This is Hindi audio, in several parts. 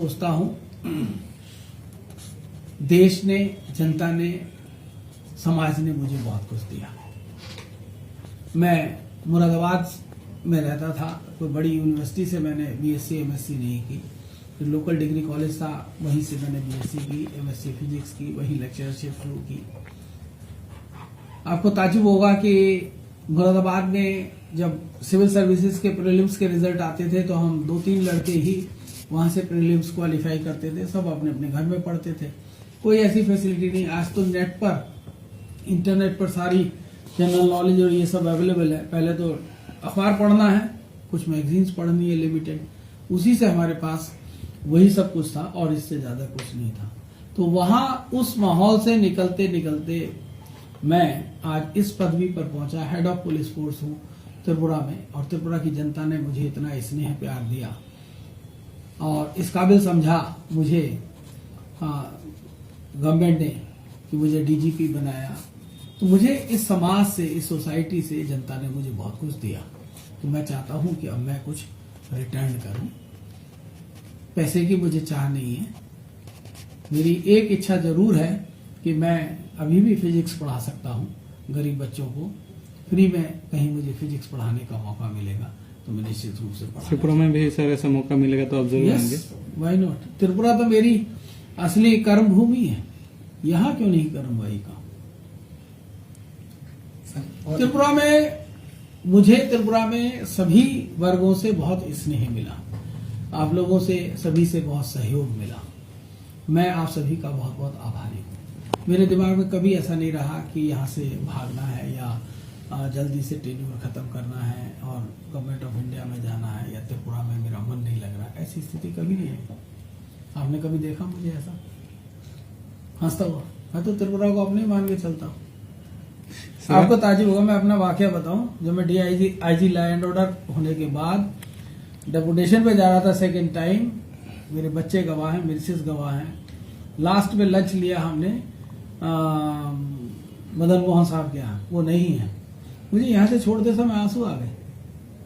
सोचता हूँ देश ने, जनता ने, समाज ने मुझे बहुत कुछ दिया। मैं मुरादाबाद में रहता था, कोई बड़ी यूनिवर्सिटी से मैंने बीएससी एमएससी नहीं की। फिर लोकल डिग्री कॉलेज था, वहीं से मैंने बीएससी की, एमएससी फिजिक्स की, वहीं लेक्चरशिप शुरू की। आपको ताज्जुब होगा कि मुरादाबाद में जब सिविल सर्विसेज के प्रीलिम्स के रिजल्ट आते थे तो हम 2-3 लड़के ही वहां से प्रीलिम्स क्वालिफाई करते थे। सब अपने अपने घर में पढ़ते थे, कोई ऐसी फैसिलिटी नहीं। आज तो नेट पर, इंटरनेट पर सारी जनरल नॉलेज और ये सब अवेलेबल है। पहले तो अखबार पढ़ना है, कुछ मैगजीन्स पढ़नी है लिमिटेड, उसी से हमारे पास वही सब कुछ था और इससे ज्यादा कुछ नहीं था। तो वहां उस माहौल से निकलते निकलते मैं आज इस पदवी पर पहुंचा। हेड ऑफ पुलिस फोर्स हूं त्रिपुरा में, और त्रिपुरा की जनता ने मुझे इतना स्नेह प्यार दिया और इस काबिल समझा मुझे गवर्नमेंट ने कि मुझे डीजीपी बनाया। तो मुझे इस समाज से, इस सोसाइटी से जनता ने मुझे बहुत कुछ दिया। तो मैं चाहता हूं कि अब मैं कुछ रिटर्न करूं। पैसे की मुझे चाह नहीं है। मेरी एक इच्छा जरूर है कि मैं अभी भी फिजिक्स पढ़ा सकता हूं गरीब बच्चों को फ्री में। कहीं मुझे फिजिक्स पढ़ाने का मौका मिलेगा तो मैं निश्चित रूप से पढ़ाऊंगा। त्रिपुरा में भी सर ऐसा मौका मिलेगा तो आप जरूर आएंगे। Why not. त्रिपुरा तो मेरी असली कर्म भूमि है, यहाँ क्यों नहीं कर्मवाही का। त्रिपुरा में सभी वर्गों से बहुत स्नेह मिला, आप लोगों से, सभी से बहुत सहयोग मिला। मैं आप सभी का बहुत बहुत आभारी हूँ। मेरे दिमाग में कभी ऐसा नहीं रहा कि यहाँ से भागना है या जल्दी से टेन्योर खत्म करना है और गवर्नमेंट ऑफ इंडिया में जाना है, या त्रिपुरा में मेरा मन नहीं लग रहा। ऐसी स्थिति कभी नहीं है। आपने कभी देखा मुझे ऐसा हंसता हुआ? मैं तो त्रिपुरा को अपने मान के चलता हूँ। आपको ताज्जुब होगा, मैं अपना वाकया बताऊं। जब मैं आईजी लॉ एंड ऑर्डर होने के बाद डेपुटेशन पे जा रहा था सेकेंड टाइम, मेरे बच्चे गवाह हैं, मिसेस गवाह हैं। लास्ट में लंच लिया हमने मदन मोहन साहब के यहाँ, वो नहीं है। मुझे यहाँ से छोड़ते समय आंसू आ गए,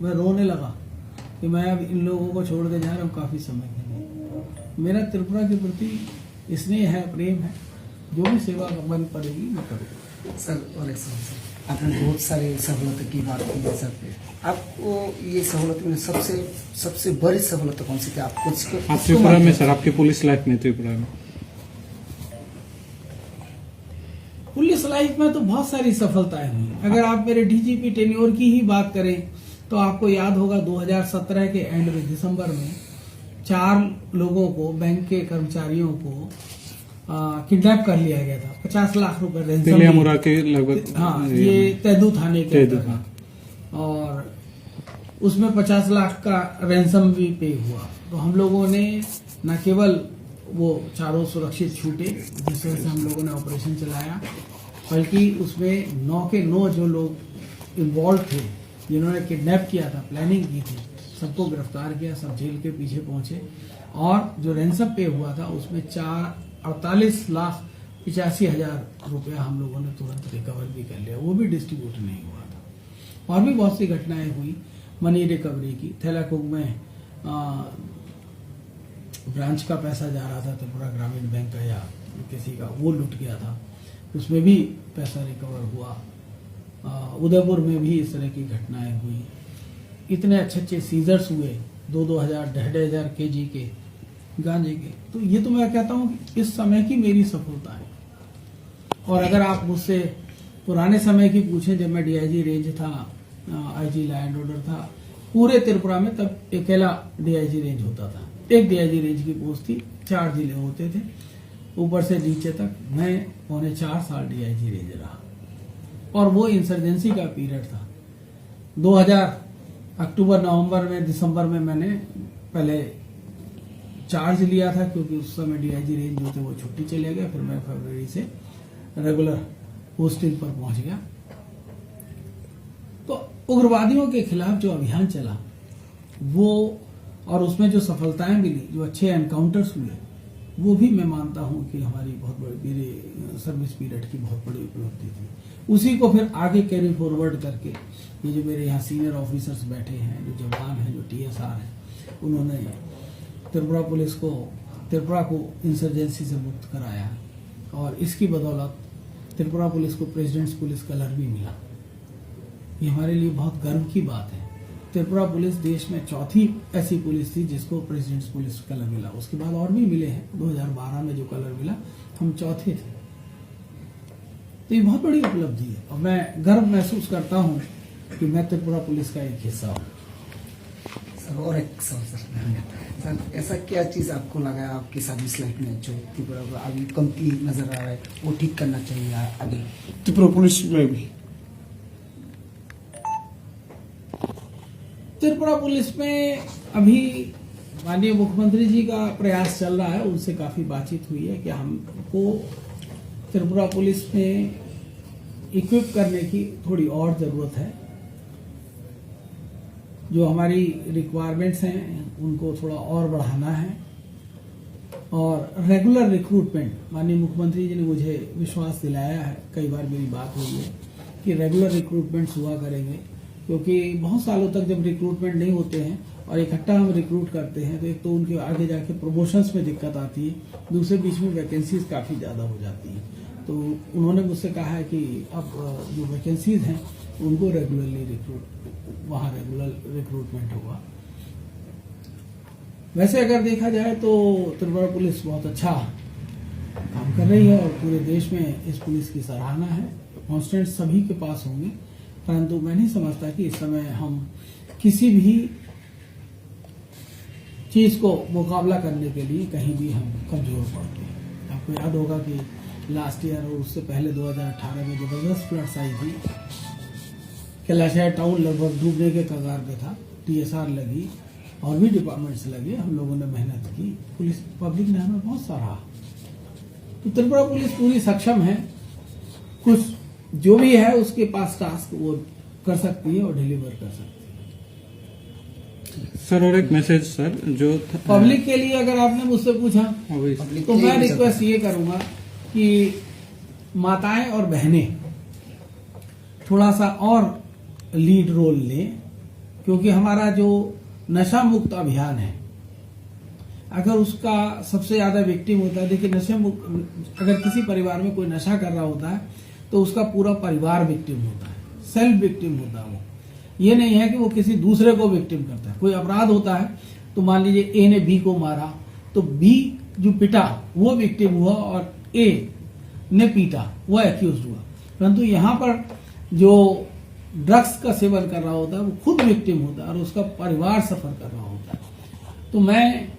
मैं रोने लगा कि मैं अब इन लोगों को छोड़ के जा रहा हूँ काफी समय के लिए। मेरा त्रिपुरा के प्रति स्नेह है, प्रेम है। जो भी सेवा बन पड़ेगी मैं करूँगा। सर और एक सवाल सर, आपने बहुत सारी सहूलत की बात की है सर। आपको ये सहूलत में सबसे बड़ी सहूलत कौन सी थी? आप कुछ त्रिपुरा में सर, आपके पुलिस लाइफ में, त्रिपुरा में पुलिस लाइफ में तो बहुत सारी सफलताएं हुई। अगर आप मेरे डीजीपी टेन्योर की ही बात करें तो आपको याद होगा 2017 के एंड में, दिसंबर में 4 लोगों को, बैंक के कर्मचारियों को किडनैप कर लिया गया था। 50 लाख रुपए तेलियामुरा के लगभग। हाँ, ये तेदू थाने के अंदर था और उसमें 50 लाख का रैंसम भी पे हुआ। तो हम लोगों ने न केवल वो चारों सुरक्षित छूटे जिस वजह से हम लोगों ने ऑपरेशन चलाया, बल्कि उसमें 9 के 9 जो लोग इन्वॉल्व थे, जिन्होंने किडनैप किया था, प्लानिंग की थी, सबको गिरफ्तार किया, सब जेल के पीछे पहुंचे। और जो रैंसम पे हुआ था उसमें 48,85,000 रुपया हम लोगों ने तुरंत रिकवर भी कर लिया। वो भी डिस्ट्रीब्यूट नहीं हुआ था। और भी बहुत सी घटनाएं हुई मनी रिकवरी की। थैलाकुंग में ब्रांच का पैसा जा रहा था त्रिपुरा ग्रामीण बैंक का या किसी का, वो लुट गया था, उसमें भी पैसा रिकवर हुआ। उदयपुर में भी इस तरह की घटनाएं हुई। इतने अच्छे सीजर्स हुए, 2,000 2,500 kg के गांजे के। तो ये तो मैं कहता हूँ कि इस समय की मेरी सफलता है। और अगर आप मुझसे पुराने समय की पूछें, जब मैं डीआईजी रेंज था, आईजी लॉ एंड ऑर्डर था पूरे त्रिपुरा में, तब अकेला डीआईजी रेंज होता था। एक डीआईजी रेंज की पोस्ट थी, 4 जिले होते थे ऊपर से नीचे तक। मैं 4.25 साल डीआईजी रेंज रहा और वो इंसर्जेंसी का पीरियड था। 2000 अक्टूबर, नवंबर में, दिसंबर में मैंने पहले चार्ज लिया था, क्योंकि उस समय डीआईजी रेंज जो थे वो छुट्टी चले गए। फिर मैं फरवरी से रेगुलर पोस्टिंग पर पहुंच गया। तो उग्रवादियों के खिलाफ जो अभियान चला वो, और उसमें जो सफलताएं मिली, जो अच्छे एनकाउंटर्स हुए, वो भी मैं मानता हूं कि हमारी बहुत बड़ी, मेरे सर्विस पीरियड की बहुत बड़ी उपलब्धि थी। उसी को फिर आगे कैरी फॉरवर्ड करके ये जो मेरे यहाँ सीनियर ऑफिसर्स बैठे हैं, जो जवान हैं, जो टीएसआर हैं, उन्होंने त्रिपुरा पुलिस को त्रिपुरा को इंसर्जेंसी से मुक्त कराया और इसकी बदौलत त्रिपुरा पुलिस को प्रेसिडेंट्स पुलिस कलर भी मिला। ये हमारे लिए बहुत गर्व की बात है। त्रिपुरा पुलिस देश में चौथी ऐसी पुलिस थी जिसको प्रेसिडेंट्स पुलिस कलर मिला। उसके बाद और भी मिले हैं, 2012 में जो कलर मिला हम चौथे थे। तो ये बहुत बड़ी उपलब्धि है और मैं गर्व महसूस करता हूँ कि मैं त्रिपुरा पुलिस का एक हिस्सा हूँ। सर और एक सवाल सर, ऐसा क्या चीज़ आपको लगा आपकी सर्विस लाइफ में जो त्रिपुरा को अभी कमती नजर आ रहा है, वो ठीक करना चाहिए आगे त्रिपुरा पुलिस में भी? त्रिपुरा पुलिस में अभी माननीय मुख्यमंत्री जी का प्रयास चल रहा है, उनसे काफी बातचीत हुई है कि हमको त्रिपुरा पुलिस में इक्विप करने की थोड़ी और जरूरत है। जो हमारी रिक्वायरमेंट्स हैं उनको थोड़ा और बढ़ाना है और रेगुलर रिक्रूटमेंट, माननीय मुख्यमंत्री जी ने मुझे विश्वास दिलाया है, कई बार मेरी बात हुई है कि रेगुलर रिक्रूटमेंट्स हुआ करेंगे, क्योंकि बहुत सालों तक जब रिक्रूटमेंट नहीं होते हैं और इकट्ठा हम रिक्रूट करते हैं तो एक तो उनके आगे जाके प्रमोशंस में दिक्कत आती है, दूसरे बीच में वैकेंसीज काफ़ी ज़्यादा हो जाती हैं। तो उन्होंने मुझसे कहा है कि अब जो वैकेंसीज हैं उनको रेगुलर रिक्रूटमेंट होगा। वैसे अगर देखा जाए तो त्रिपुरा पुलिस बहुत अच्छा काम कर रही है और पूरे देश में इस पुलिस की सराहना है। कॉन्स्टेंट सभी के पास होंगे, परंतु मैं नहीं समझता कि इस समय हम किसी भी चीज को मुकाबला करने के लिए कहीं भी हम कमजोर पड़ते हैं। आपको याद होगा कि लास्ट ईयर और उससे पहले 2018 में जबरदस्त फ्लड्स आई थी। कैलाशहर टाउन लगभग डूबने के कगार पे था। TSR लगी और भी डिपार्टमेंट्स लगे, हम लोगों ने मेहनत की, पुलिस पब्लिक ने हमें बहुत सराहा। तो त्रिपुरा पुलिस पूरी सक्षम है, कुछ जो भी है उसके पास टास्क वो कर सकती है और डिलीवर कर सकती है। सर और एक मैसेज सर जो पब्लिक के लिए अगर आपने मुझसे पूछा तो मैं रिक्वेस्ट ये करूंगा कि माताएं और बहनें थोड़ा सा और लीड रोल लें, क्योंकि हमारा जो नशा मुक्त अभियान है, अगर उसका सबसे ज्यादा विक्टिम होता है, देखिए नशे मुक्त अगर किसी परिवार में कोई नशा कर रहा होता है तो उसका पूरा परिवार विक्टिम होता है, सेल्फ विक्टिम होता है। वो ये नहीं है कि वो किसी दूसरे को विक्टिम करता है। कोई अपराध होता है तो मान लीजिए A ने B को मारा तो B जो पिटा वो विक्टिम हुआ और A ने पीटा वो एक्यूज हुआ, परंतु यहाँ पर जो ड्रग्स का सेवन कर रहा होता है वो खुद विक्टिम होता है और उसका परिवार सफर कर रहा होता है। तो मैं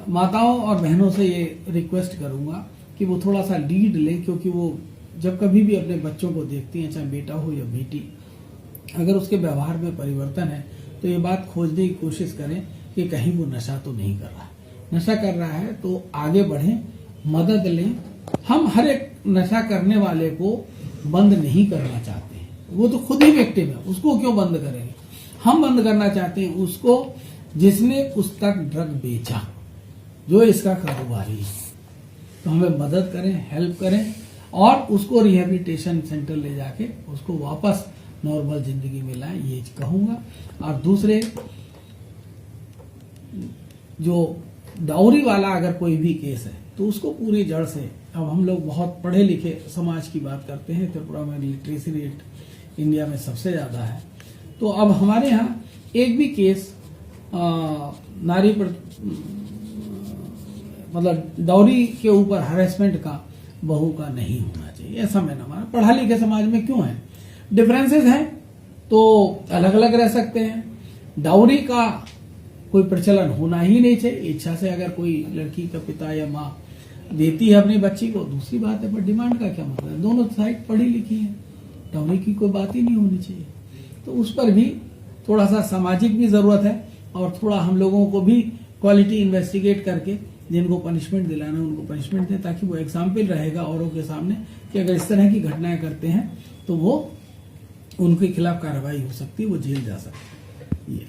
माताओं और बहनों से ये रिक्वेस्ट करूंगा कि वो थोड़ा सा लीड लें, क्योंकि वो जब कभी भी अपने बच्चों को देखती हैं, चाहे बेटा हो या बेटी, अगर उसके व्यवहार में परिवर्तन है तो ये बात खोजने की कोशिश करें कि कहीं वो नशा तो नहीं कर रहा है। नशा कर रहा है तो आगे बढ़ें, मदद लें। हम हर एक नशा करने वाले को बंद नहीं करना चाहते हैं, वो तो खुद ही विक्टिम है, उसको क्यों बंद करेंगे। हम बंद करना चाहते हैं उसको जिसने उस तक ड्रग बेचा, जो इसका कारोबारी है। तो हमें मदद करें, हेल्प करें और उसको रिहेबिलिटेशन सेंटर ले जाके उसको वापस नॉर्मल जिंदगी में लाएं, ये कहूंगा। और दूसरे, जो डाउरी वाला अगर कोई भी केस है तो उसको पूरी जड़ से, अब हम लोग बहुत पढ़े लिखे समाज की बात करते हैं, त्रिपुरा में लिटरेसी रेट इंडिया में सबसे ज्यादा है, तो अब हमारे यहाँ एक भी केस नारी पर मतलब डाउरी के ऊपर हरेसमेंट का बहू का नहीं होना चाहिए, ऐसा मैंने माना। पढ़ा लिखे समाज में क्यों है, डिफरेंसेस हैं तो अलग अलग रह सकते हैं। डाउरी का कोई प्रचलन होना ही नहीं चाहिए। इच्छा से अगर कोई लड़की का पिता या माँ देती है अपनी बच्ची को, दूसरी बात है, पर डिमांड का क्या मतलब है। दोनों साइड पढ़ी लिखी है, डाउरी की कोई बात ही नहीं होनी चाहिए। तो उस पर भी थोड़ा सा सामाजिक भी जरूरत है और थोड़ा हम लोगों को भी क्वालिटी इन्वेस्टिगेट करके जिनको पनिशमेंट दिलाना उनको पनिशमेंट दें, ताकि वो एग्जाम्पल रहेगा औरों के सामने कि अगर इस तरह की घटनाएं करते हैं तो वो उनके खिलाफ कार्रवाई हो सकती है, वो जेल जा सकते हैं। ये